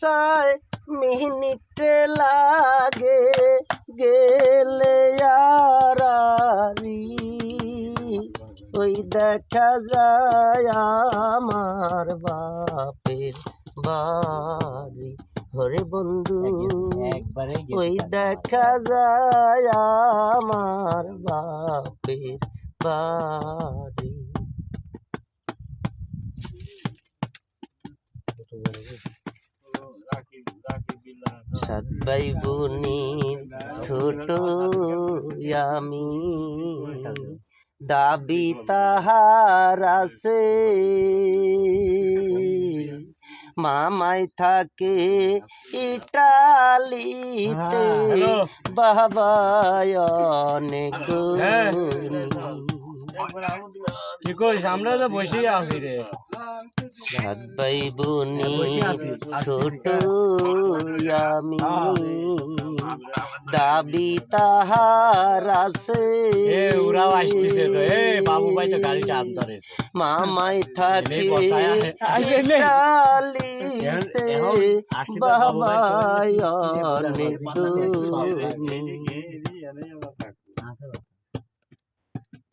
ছয় মিনিটে লাগে গেলে আরারি ওই দেখা যায় আমার বাপের বাড়ি হরে বন্ধু ওই দেখা যায় আমার বাপের বাড়ি। সাত ভাই বোনের ছোট আমি দাবি তাহার আছে মামাই থাকে ইটালিতে বাবাই অনেক ঠিক আছে আমরা তো বসে আছি রে। সাত ভাই বোনি ছোট আমি দাবি তাহার আছে ওরাও আসতেছে তো বাবু ভাই তো গাড়িটা আনতে মামাই থাকে ইটালিতে বাবাই অনেক